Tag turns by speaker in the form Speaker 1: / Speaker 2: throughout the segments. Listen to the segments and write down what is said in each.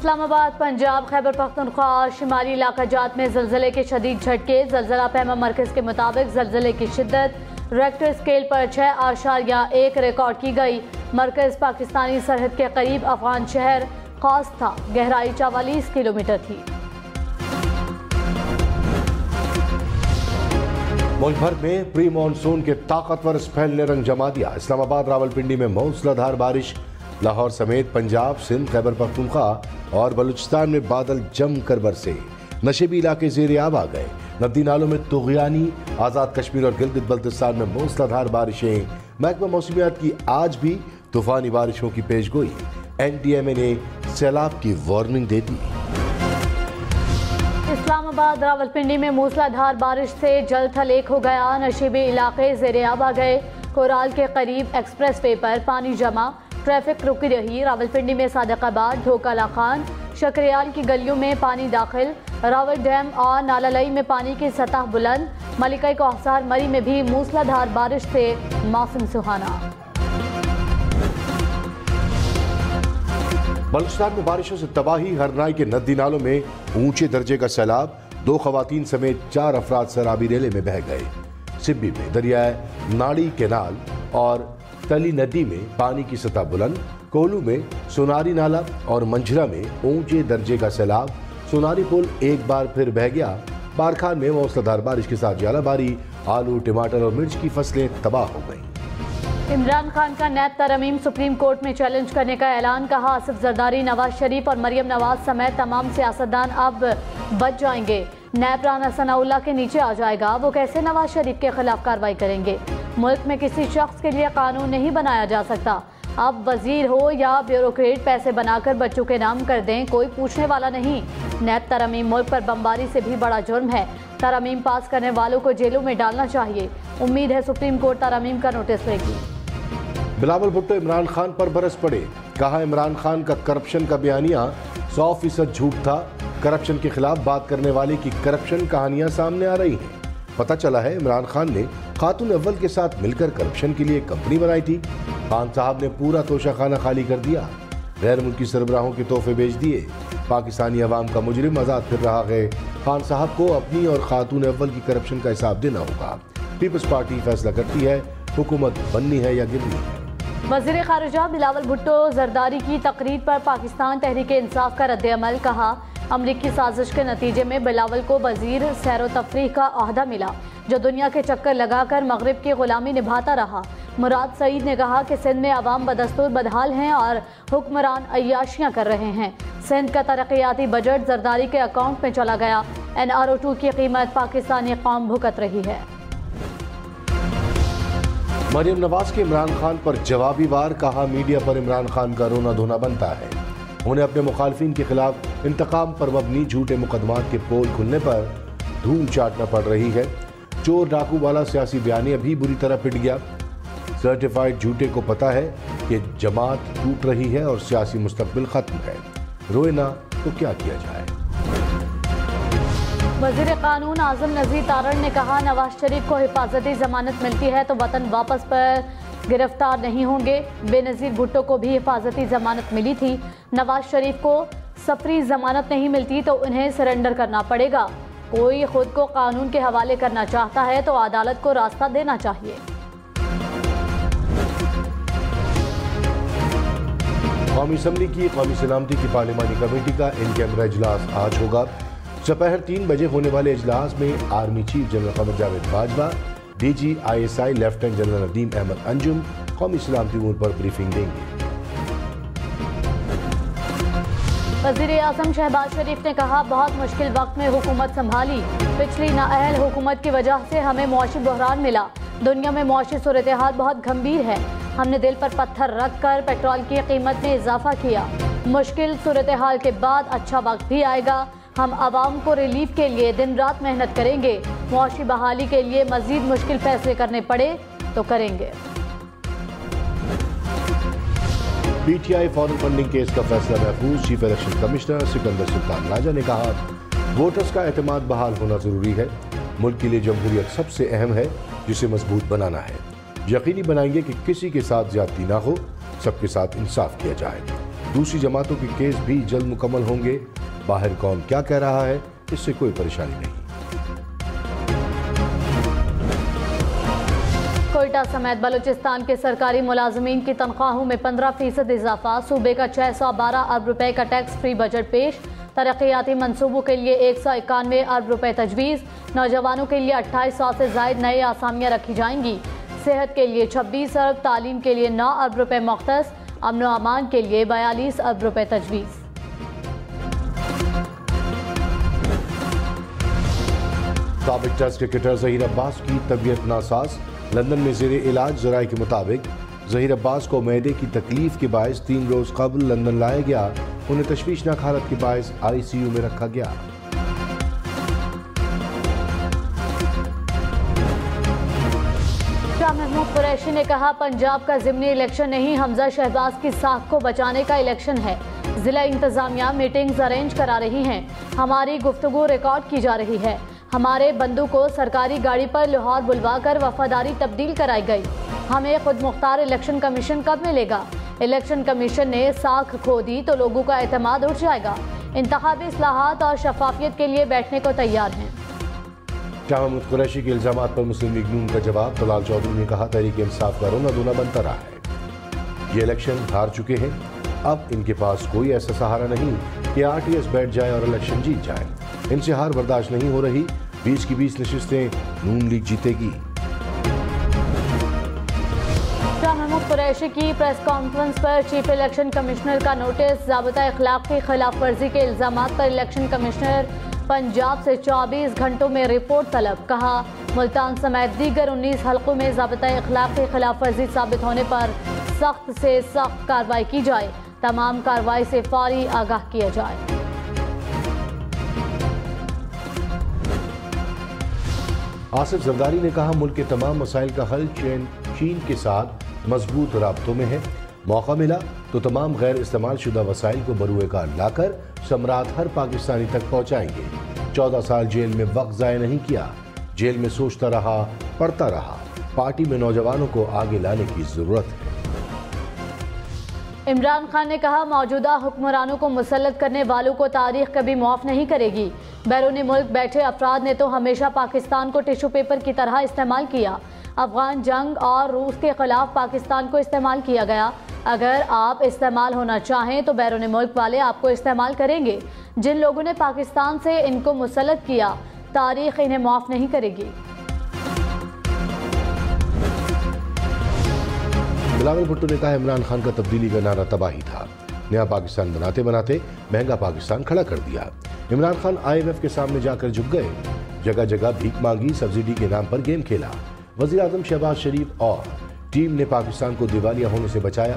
Speaker 1: इस्लामाबाद, पंजाब, खैबर पख्तूनख्वा और शिमाली इलाका जात में ज़लज़ले के शदीद झटके। ज़लज़ला पैमा मरकज़ के मुताबिक ज़लज़ले की शिद्दत रेक्टर स्केल पर 6.1 रिकॉर्ड की गई। मरकज़ पाकिस्तानी सरहद के करीब अफगान शहर खास था। गहराई 44 किलोमीटर थी।
Speaker 2: मुल्क भर में प्री मानसून के ताकतवर स्पेल ने रंग जमा दिया। इस्लामाबाद, रावलपिंडी में मूसलाधार बारिश। लाहौर समेत पंजाब, सिंध, खैबर पख्तूनख्वा और बलूचिस्तान में बादल जमकर बरसे। नशेबी इलाके ज़ेरे आब आ गए। नदी नालों में तुग़यानी। आज़ाद कश्मीर और गिलगित बल्तिस्तान में मूसलाधार बारिशें। महकमा मौसमियात की आज भी तूफानी बारिशों की पेशगोई। NTMA ने सैलाब की वार्निंग दे दी।
Speaker 1: इस्लामाबाद, रावलपिंडी में मूसलाधार बारिश से जल थल एक हो गया। नशेबी इलाके ज़ेरे आब आ गए। कोराल के करीब एक्सप्रेस वे पर पानी जमा, ट्रैफिक रुकी रही। रावलपिंडी में सादिकाबाद, ढोकाला खान, शक्रियाल की गलियों में पानी दाखिल। रावल डैम और नालालई में पानी की सतह बुलंद। मलिका कोहसार मरी में भी मूसलाधार बारिश से मौसम सुहाना।
Speaker 2: बलूचिस्तान में बारिशों से तबाही। हरनाई के नदी नालों में ऊंचे दर्जे का सैलाब। 2 खवातीन समेत 4 अफराद सराबी रेले में बह गए। सिब्बी में दरियाए नाड़ी केनाल और तली नदी में पानी की सतह बुलंद। कोलू में सोनारी नाला और मंझरा में ऊंचे दर्जे का सैलाब। सोनारी पुल एक बार फिर बह गया। बारखान में मूसलाधार बारिश के साथ ज्वालाबारी। आलू, टमाटर और मिर्च की फसलें तबाह हो गई।
Speaker 1: इमरान खान का नैब तरमीम सुप्रीम कोर्ट में चैलेंज करने का ऐलान। कहा, आसिफ जरदारी, नवाज शरीफ और मरियम नवाज समेत तमाम सियासतदान अब बच जाएंगे। नैब राना सनाउल्लाह के नीचे आ जाएगा। वो कैसे नवाज शरीफ के खिलाफ कार्रवाई करेंगे? मुल्क में किसी शख्स के लिए कानून नहीं बनाया जा सकता। अब वजीर हो या ब्यूरोक्रेट पैसे बनाकर बच्चों के नाम कर दें, कोई पूछने वाला नहीं। नैब तरमीम मुल्क पर बमबारी से भी बड़ा जुर्म है। तरमीम पास करने वालों को जेलों में डालना चाहिए। उम्मीद है सुप्रीम कोर्ट तरमीम का नोटिस लेगी।
Speaker 2: बिलावल भुट्टो इमरान खान पर बरस पड़े। कहा, इमरान खान का करप्शन का बयानिया 100% झूठ था। करप्शन के खिलाफ बात करने वाले की करप्शन कहानियां सामने आ रही हैं। पता चला है इमरान खान ने खातून अव्वल के साथ मिलकर करप्शन के लिए कंपनी बनाई थी। खान साहब ने पूरा तोशाखाना खाली कर दिया। गैर मुल्की सरबराहों के तोहफे बेच दिए। पाकिस्तानी अवाम का मुजरिम आजाद फिर रहा है। खान साहब को अपनी और खातून अव्वल की करप्शन का हिसाब देना होगा। पीपल्स पार्टी फैसला करती है हुकूमत बननी है या गिरनी है।
Speaker 1: वज़ीर ख़ारिजा बिलावल भुट्टो जरदारी की तकरीर पर पाकिस्तान तहरीक इंसाफ का रद्द-ए-अमल। कहा, अमरीकी साजिश के नतीजे में बिलावल को वजीर सैर व तफरीह का ओहदा मिला, जो दुनिया के चक्कर लगाकर मगरिब की गुलामी निभाता रहा। मुराद सईद ने कहा कि सिंध में अवाम बदस्तूर बदहाल हैं और हुक्मरान अय्याशियाँ कर रहे हैं। सिंध का तरक्याती बजट जरदारी के अकाउंट में चला गया। NRO2 की कीमत पाकिस्तानी कौम भुगत रही है।
Speaker 2: मरियम नवाज के इमरान खान पर जवाबी वार। कहा, मीडिया पर इमरान खान का रोना धोना बनता है। उन्हें अपने मुखालफिन के खिलाफ इंतकाम पर मबनी झूठे मुकदमात के पोल खुलने पर धूल चाटना पड़ रही है। चोर डाकू वाला सियासी बयानी अभी बुरी तरह पिट गया। सर्टिफाइड झूठे को पता है कि जमात टूट रही है और सियासी मुस्तकबिल खत्म है। रोए ना तो क्या किया जाए।
Speaker 1: वज़ीर कानून आज़म नज़ीर तारण ने कहा, नवाज शरीफ को हिफाजती जमानत मिलती है तो वतन वापस पर गिरफ्तार नहीं होंगे। बेनज़ीर भुट्टो को भी हिफाजती जमानत मिली थी। नवाज शरीफ को सफरी जमानत नहीं मिलती तो उन्हें सरेंडर करना पड़ेगा। कोई खुद को कानून के हवाले करना चाहता है तो अदालत को रास्ता देना चाहिए।
Speaker 2: कौमी असम्बली की कौमी सलामती की पार्लिमानी कमेटी का इन कैमरा इजलास आज होगा। दोपहर 3 बजे होने वाले इजलास में army chief general Qamar Javed Bajwa, DG ISI lieutenant general Nadeem Ahmed Anjum कौमी सलामती उमूर पर ब्रीफिंग देंगे।
Speaker 1: वज़ीर आज़म शहबाज शरीफ ने कहा, बहुत मुश्किल वक्त में हुकूमत संभाली। पिछली नाअहल हुकूमत की वजह से हमें मुआशी बहरान मिला। दुनिया में मुआशी सूरत हाल बहुत गंभीर है। हमने दिल पर पत्थर रख कर पेट्रोल की कीमत में इजाफा किया। मुश्किल सूरत हाल के बाद अच्छा वक्त भी आएगा। हम आवाम को रिलीफ के लिए दिन रात मेहनत करेंगे। मुआशी बहाली के लिए मजीद मुश्किल फैसले करने पड़े तो करेंगे।
Speaker 2: PTI फॉरेन फंडिंग केस का फैसला महफूज। Chief election commissioner Sikandar Sultan Raja ने कहा, वोटर्स का एतमाद बहाल होना जरूरी है। मुल्क के लिए जमहूरियत सबसे अहम है, जिसे मजबूत बनाना है। यकीनी बनाएंगे कि किसी के साथ ज्यादती ना हो, सबके साथ इंसाफ किया जाए। दूसरी जमातों के केस भी जल्द मुकम्मल होंगे। बाहर कौन क्या कह रहा है, इससे कोई परेशानी नहीं।
Speaker 1: कोयटा समेत बलूचिस्तान के सरकारी मुलाजमीन की तनख्वाहों में 15% इजाफा। सूबे का 612 अरब रुपए का टैक्स फ्री बजट पेश। तरक्याती मंसूबों के लिए 191 अरब रुपए तजवीज़। नौजवानों के लिए 2800 से जायद नए आसामियाँ रखी जाएंगी। सेहत के लिए 26 अरब, तालीम के लिए 9 अरब रुपए मुख्तस, अमन व अमान के लिए 42 अरब रुपए तजवीज़।
Speaker 2: साबिक टेस्ट क्रिकेटर ज़हीर अब्बास की तबीयत नासाज। लंदन में ज़ेरे इलाज। ज़राए के मुताबिक ज़हीर अब्बास को मैदे की तकलीफ के बायस 3 रोज़ कबल लंदन लाया गया। उन्हें तशवीशनाक हालत के बायस ICU में रखा गया।
Speaker 1: शाह महमूद कुरैशी ने कहा, पंजाब का ज़िमनी इलेक्शन नहीं, हमजा शहबाज की साख को बचाने का इलेक्शन है। जिला इंतजामिया मीटिंग्स अरेंज करा रही हैं। हमारी गुफ्तगू रिकॉर्ड की जा रही है। हमारे बंदू को सरकारी गाड़ी पर लाहौर बुलवाकर वफादारी तब्दील कराई गई। हमें खुद मुख्तार इलेक्शन कमीशन कब मिलेगा? इलेक्शन कमीशन ने साख खो दी तो लोगों का एतमाद उठ जाएगा। इंतखाबी इस्लाहात और शफाफियत के लिए बैठने को तैयार हैं।
Speaker 2: शाह महमूद कुरैशी के इल्जामात पर मुस्लिम लीग नून का जवाब। तलाल चौधरी ने कहा, तहरीक इंसाफ का रोना धोना बनता रहा है। ये इलेक्शन हार चुके हैं। अब इनके पास कोई ऐसा सहारा नहीं कि RTS बैठ जाए और इलेक्शन जीत जाए। इनसे हार बर्दाश्त नहीं हो रही। 20 की 20 नशिस्तें नून लीग जीतेगी।
Speaker 1: शाह महमूद कुरैशी की प्रेस कॉन्फ्रेंस पर चीफ इलेक्शन कमिश्नर का नोटिस। ज़ाबिता इखलाक की खिलाफ वर्जी के इल्जामात पर इलेक्शन कमिश्नर पंजाब से 24 घंटों में रिपोर्ट तलब। कहा, मुल्तान समेत दीगर 19 हल्कों में ज़ाबिता इखलाक की खिलाफ वर्जी साबित होने पर सख्त से सख्त कार्रवाई की जाए। तमाम कार्रवाई से फौरी आगाह किया जाए।
Speaker 2: आसिफ जरदारी ने कहा, मुल्क के तमाम मसाइल का हल चीन के साथ मजबूत राब्तों में है। मौका मिला तो तमाम गैर इस्तेमाल शुदा वसाइल को बरूए कार लाकर सम्राट हर पाकिस्तानी तक पहुँचाएंगे। 14 साल जेल में वक्त ज़ाया नहीं किया। जेल में सोचता रहा, पढ़ता रहा। पार्टी में नौजवानों को आगे लाने की जरूरत है।
Speaker 1: इमरान खान ने कहा, मौजूदा हुक्मरानों को मुसल्लत करने वालों को तारीख कभी माफ़ नहीं करेगी। बैरूनी मुल्क बैठे अफराद ने तो हमेशा पाकिस्तान को टिश्यू पेपर की तरह इस्तेमाल किया। अफगान जंग और रूस के खिलाफ पाकिस्तान को इस्तेमाल किया गया। अगर आप इस्तेमाल होना चाहें तो बैरूनी मुल्क वाले आपको इस्तेमाल करेंगे। जिन लोगों ने पाकिस्तान से इनको मुसल्लत किया, तारीख इन्हें माफ़ नहीं करेगी।
Speaker 2: बिलावल भुट्टो ने कहा, इमरान खान का तब्दीली का नारा तबाही था। नया पाकिस्तान बनाते बनाते महंगा पाकिस्तान खड़ा कर दिया। इमरान खान IMF के सामने जाकर झुक गए। जगह जगह भीख मांगी, सब्सिडी के नाम पर गेम खेला। वजीर आजम शहबाज शरीफ और टीम ने पाकिस्तान को दिवालिया होने से बचाया।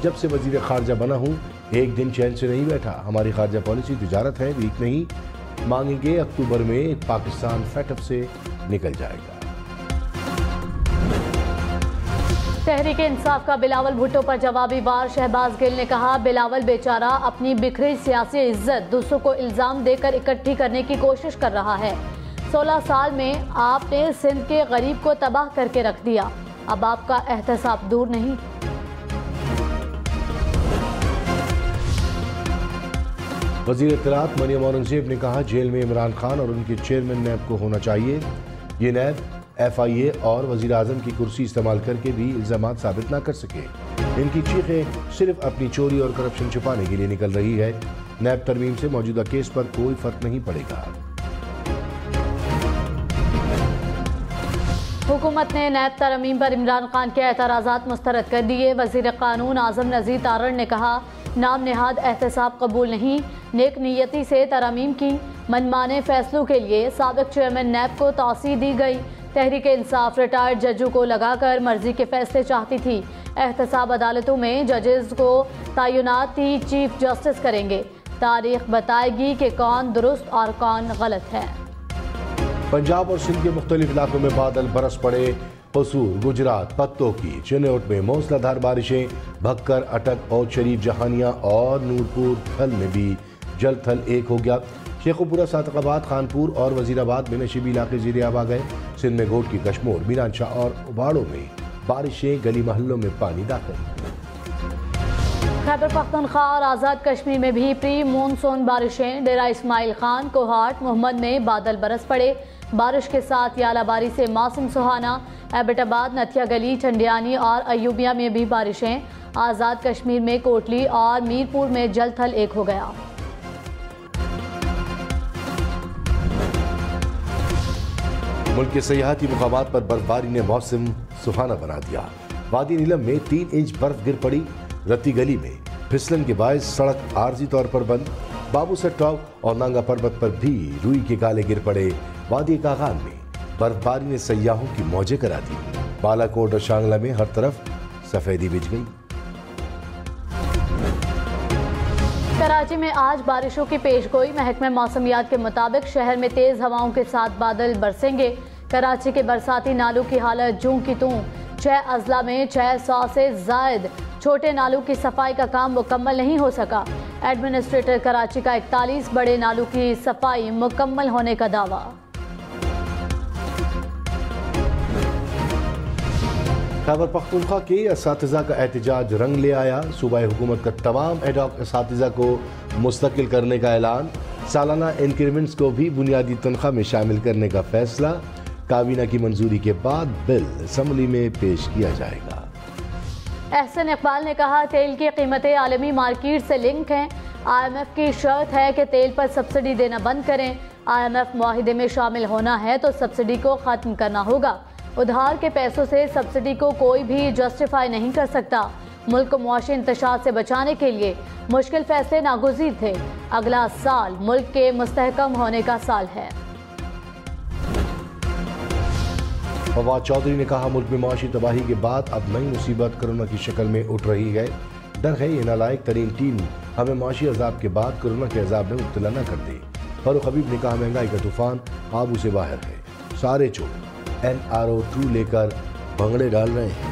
Speaker 2: जब से वजीर खारजा बना हूँ, एक दिन चैन से नहीं बैठा। हमारी खारजा पॉलिसी तिजारत है, भीख नहीं मांगेंगे। अक्टूबर में पाकिस्तान फैटअप से निकल जाएगा।
Speaker 1: तहरीक इंसाफ का बिलावल भुट्टो पर जवाबी वार। शहबाज गिल ने कहा, बिलावल बेचारा अपनी बिखरी सियासी इज्जत दूसरों को इल्जाम देकर इकट्ठी करने की कोशिश कर रहा है। 16 साल में आपने सिंध के गरीब को तबाह करके रख दिया। अब आपका एहतसाब दूर नहीं।
Speaker 2: वजीर इत्तलात मरियम औरंगजेब ने कहा, जेल में इमरान खान और उनके चेयरमैन नैब को होना चाहिए। ये नैब FIA और वजीर आजम की कुर्सी इस्तेमाल करके भी इल्जामात साबित ना कर सके। इनकी चीखें सिर्फ अपनी चोरी और करप्शन छुपाने के लिए निकल रही है। नैब तरमीम से मौजूदा केस पर कोई फर्क नहीं पड़ेगा।
Speaker 1: हुकूमत ने नैब तरमीम पर इमरान खान के एतराज़ात मुस्तरद कर दिए। वजीर कानून आजम नज़ीर तारड़ ने कहा, नाम नेहाद एहतसाब कबूल नहीं। नेक नीयती से तरमीम की मनमाने फैसलों के लिए साबिक चेयरमैन नैब को तौसीह दी गई। तहरीक इंसाफ रिटायर्ड जजों को लगाकर मर्जी के फैसले चाहती थी। एहतसाब अदालतों में जजेस को तैनात ही चीफ जस्टिस करेंगे। तारीख बताएगी कि कौन दुरुस्त और कौन गलत है।
Speaker 2: पंजाब और सिंध के मुख्तलिफ इलाकों में बादल बरस पड़े। कसूर, गुजरात, पत्तों की चिन्नौट में मूसलाधार बारिशें। भक्कर, अटक और शरीफ जहानिया और नूरपुर थल में भी जल थल एक हो गया। शेखुपुरा, सातकाबाद, खानपुर और वजीराबाद में नशीबी इलाके ज़ेरे आब आ गए। सिंध में घोट की कश्मोर, मीरानशाह और उबाड़ों में बारिशें, गली महल्लों में पानी दाखिल।
Speaker 1: खैबर पख्तूनख्वा और आज़ाद कश्मीर में भी प्री मानसून बारिशें। डेरा इस्माइल खान, कोहाट, मोहम्मद में बादल बरस पड़े। बारिश के साथ यालाबारी से मौसम सुहाना। एबटाबाद, नथिया गली, चंडियानी और अयूबिया में भी बारिशें। आज़ाद कश्मीर में कोटली और मीरपुर में जल थल एक हो गया।
Speaker 2: मुल्क के सयाहती मुकामात पर बर्फबारी ने मौसम सुहाना बना दिया। वादी नीलम में 3 इंच बर्फ गिर पड़ी। रत्ती गली में फिसलन के बायस सड़क आर्जी तौर पर बंद। बाबूसर टॉप और नांगा पर्वत पर भी रुई के काले गिर पड़े। वादी कागान में बर्फबारी ने सयाहों की मौजें करा दी। बालाकोट और शांगला में हर तरफ सफेदी बिछ गई।
Speaker 1: कराची में आज बारिशों की पेशगोई। महकमे मौसमियात के मुताबिक शहर में तेज हवाओं के साथ बादल बरसेंगे। कराची के बरसाती नालों की हालत जूं की तूं। 6 अजला में 600 से जायद छोटे नालों की सफाई का काम मुकम्मल नहीं हो सका। एडमिनिस्ट्रेटर कराची का 41 बड़े नालों की सफाई मुकम्मल होने का दावा।
Speaker 2: खैबर पख्तूनख्वा के असातिज़ा का एहतजाज रंग ले आया। सूबाई हुकूमत का तमाम एडॉक असातिज़ा को मुस्तकिल करने का ऐलान। सालाना इंक्रीमेंट्स को भी बुनियादी तनख्वाह में शामिल करने का फैसला। काबीना की मंजूरी के बाद बिल असम्बली में पेश किया जाएगा।
Speaker 1: एहसन इकबाल ने कहा, तेल की कीमतें आलमी मार्केट से लिंक हैं। IMF की शर्त है कि तेल पर सब्सिडी देना बंद करें। IMF मुआहिदे में शामिल होना है तो सब्सिडी को ख़त्म करना होगा। उधार के पैसों से सब्सिडी को कोई भी जस्टिफाई नहीं कर सकता। मुल्क को मुआशी इंतशार से बचाने के लिए मुश्किल फैसले नागुज़ीर थे। अगला साल मुल्क के मुस्तहकम होने का साल है।
Speaker 2: फवाद चौधरी ने कहा, मुल्क में मुआशी तबाही के बाद अब नई मुसीबत कोरोना की शक्ल में उठ रही है। डर है ये नालायक तरीन टीम हमें मुआशी अजाब के बाद कोरोना के अजाब में मुब्तला न कर दे। फारूक हबीब ने कहा, महंगाई का तूफान काबू से बाहर है। सारे चोर NRO 2 लेकर भंगड़े डाल रहे हैं।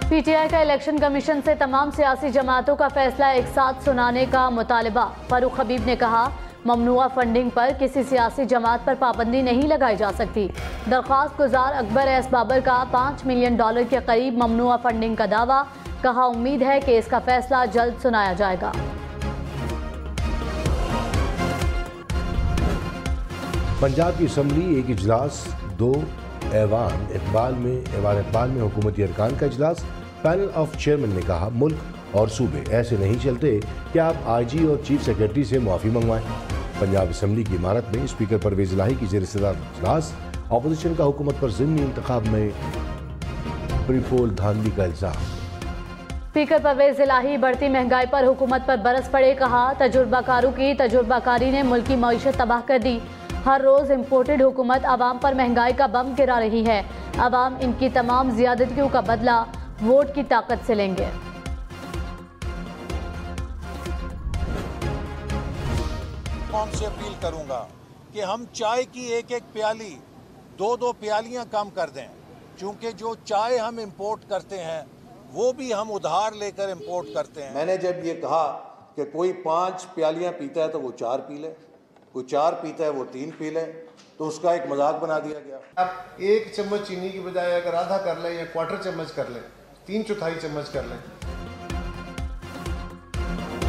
Speaker 1: PTI का इलेक्शन कमीशन से तमाम सियासी जमातों का फैसला एक साथ सुनाने का मुतालबा। फारूक हबीब ने कहा, ममनुआ फंडिंग पर किसी सियासी जमात पर पाबंदी नहीं लगाई जा सकती। दरख्वास्त गुजार अकबर एस बाबर का $5 मिलियन के करीब ममनुआ फंडिंग का दावा। कहा, उम्मीद है कि इसका फैसला जल्द सुनाया जाएगा।
Speaker 2: पंजाब की असम्बली एक इजलास 2 ऐवान इकबाल में हुकूमती अरकान का इजलास। पैनल ऑफ चेयरमैन ने कहा, मुल्क और सूबे ऐसे नहीं चलते कि आप IG और चीफ सेक्रेटरी से माफ़ी मंगवाएं। पंजाब असम्बली की इमारत में स्पीकर परवेज इलाही की ज़ेर सदारत इजलास। अपोजिशन का हुकूमत पर ज़िमनी इंतखाब में प्रीपोल धांधली का इल्जाम।
Speaker 1: स्पीकर परवेज इलाही बढ़ती महंगाई पर हुकूमत पर बरस पड़े। कहा, तजुर्बाकारों की तजुर्बाकारी ने मुल्क की मईशत तबाह कर दी। हर रोज इम्पोर्टेड हुकूमत आवाम पर महंगाई का बम गिरा रही है। आवाम इनकी तमाम ज्यादतियों का बदला वोट की ताकत से लेंगे।
Speaker 3: कौन से अपील करूंगा कि हम चाय की एक प्याली 2-2 प्यालियां कम कर दें, क्योंकि जो चाय हम इंपोर्ट करते हैं वो भी हम उधार लेकर इंपोर्ट करते हैं। मैंने जब ये कहा कि कोई 5 प्यालियां पीता है तो वो 4 पी ले, कोई 4 पीता है वो 3 पी ले, तो उसका एक मजाक बना दिया गया।
Speaker 4: आप 1 चम्मच चीनी की बजाय अगर आधा कर लें या 1/4 चम्मच कर लें, 3/4 चम्मच कर लें।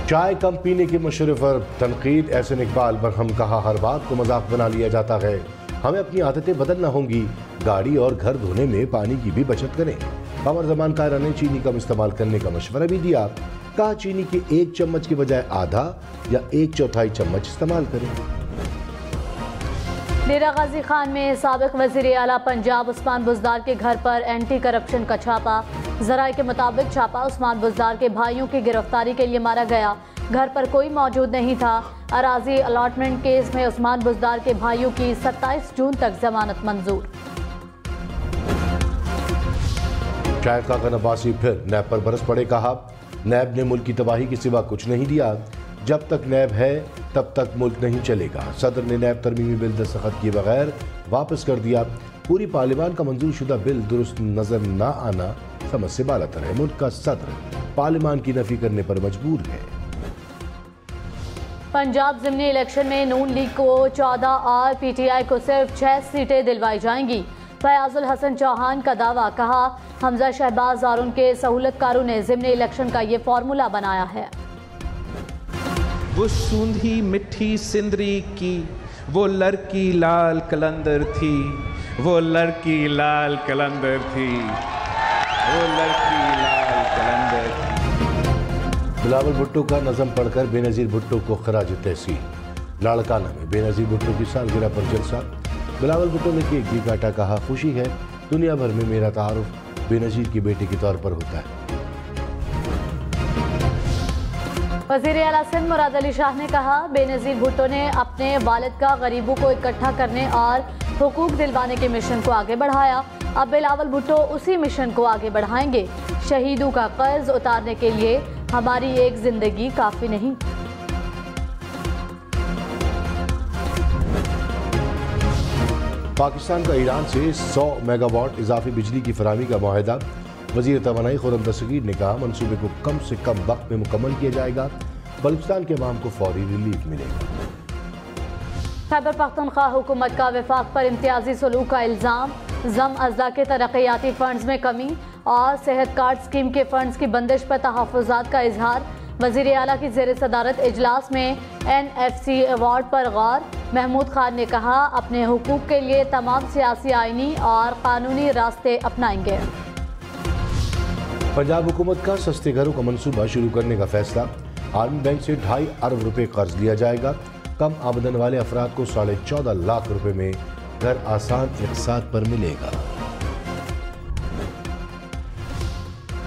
Speaker 2: चाय कम पीने के मशवरे पर तनकीद। एहसन इकबाल पर हम कहा, हर बात को मजाक बना लिया जाता है। हमें अपनी आदतें बदलना होंगी। गाड़ी और घर धोने में पानी की भी बचत करें। कमर जमान कायरा ने चीनी कम इस्तेमाल करने का मशवरा भी दिया। कहा, चीनी के 1 चम्मच की बजाय आधा या 1/4 चम्मच इस्तेमाल करें।
Speaker 1: डेरा गाजी खान में साबिक वजीर आला पंजाब उस्मान बुज़दार के घर पर एंटी करप्शन का छापा। जराए के मुताबिक छापा उस्मान बुज़दार के भाइयों की गिरफ्तारी के लिए मारा गया। घर पर कोई मौजूद नहीं था। अराजी अलॉटमेंट केस में उस्मान बुज़दार के भाइयों की 27 जून तक जमानत मंजूर।
Speaker 2: शायद काका नबासी फिर नैब पर बरस पड़े। कहा, नैब ने मुल्क की तबाही के सिवा कुछ नहीं दिया। जब तक नैब है तब तक मुल्क नहीं चलेगा। सदर ने नैब तरमीमी बिल दस्तखत किए बगैर वापस कर दिया। पूरी पार्लियामान का मंजूर शुदा बिल दुरुस्त नजर न आना समझ से बालातर है। मुल्क का सदर पार्लियामान की नफी करने पर मजबूर है।
Speaker 1: पंजाब ज़िमनी इलेक्शन में नून लीग को 14 और PTI को सिर्फ 6 सीटें दिलवाई जाएंगी। फयाजुल हसन चौहान का दावा, कहा हमजा शहबाज और उनके सहूलतकारों ने ज़िम्नी इलेक्शन का ये फार्मूला बनाया है।
Speaker 5: वो सूंधी मिठी सिंदरी की वो लड़की लाल कलंदर थी, वो लड़की लाल कलंदर थी, वो लड़की लाल कलंदर थी।
Speaker 2: बिलावल भुट्टो का नज़म पढ़कर बेनज़ीर भुट्टो को खराज तहसीन। लाड़काना में बेनज़ीर भुट्टो की सालगिरह पर जलसा। बिलावल भुट्टो ने केक भी काटा, कहा खुशी है दुनिया भर में मेरा तारुफ बेनज़ीर की बेटी के तौर पर होता है।
Speaker 1: वज़ीर आला सिंध मुराद अली शाह ने कहा बेनज़ीर भुट्टो ने अपने वालिद का गरीबों को इकट्ठा करने और हुकूक दिलवाने के मिशन को आगे बढ़ाया। अब बिलावल भुट्टो उसी मिशन को आगे बढ़ाएंगे। शहीदों का कर्ज उतारने के लिए हमारी एक जिंदगी काफ़ी नहीं।
Speaker 2: पाकिस्तान का ईरान से 100 मेगावाट इजाफी बिजली की फराहमी का मुआहदा। वज़ीर तवानाई खुर्रम दस्तगीर ने कहा मंसूबे को कम से कम वक्त में मुकम्मल किया जाएगा। बलूचिस्तान के अवाम को फौरी रिलीफ मिलेगा।
Speaker 1: खैबर पख्तूनख्वा हुकूमत का वफाक पर इम्तियाजी सलूक का इल्ज़ाम। जम अज़ला के तरक्याती फंड्स में कमी और सेहत कार्ड स्कीम के फंड्स की बंदिश पर तहफ़्फ़ुज़ात का इजहार। वज़ीर आला की ज़ेर सदारत इजलास में NFC अवार्ड पर गौर। महमूद खान ने कहा अपने हुकूक के लिए तमाम सियासी, आइनी और कानूनी रास्ते अपनाएंगे।
Speaker 2: पंजाब हुकूमत का सस्ते घरों का मंसूबा शुरू करने का फैसला। आर्मी बैंक से 2.5 अरब रुपए कर्ज लिया जाएगा। कम आमदन वाले अफराद को 14.5 लाख रुपए में घर आसान इक़्तिसाद पर मिलेगा।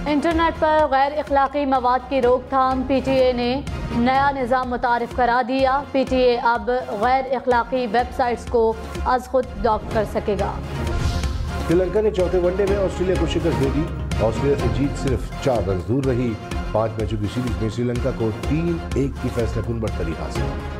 Speaker 1: इंटरनेट पर गैर इखलाकी मवाद की रोकथाम। PTA ने नया निज़ाम मुतारिफ करा दिया। PTA अब गैर इखलाकी वेबसाइट्स को अज खुद ब्लॉक कर सकेगा।
Speaker 2: श्रीलंका ने चौथे वनडे में ऑस्ट्रेलिया को शिकस्त दे दी। ऑस्ट्रेलिया से जीत सिर्फ 4 रन दूर रही। 5 मैचों की सीरीज में श्रीलंका को 3-1 की फैसलाकुन बढ़तरी हासिल।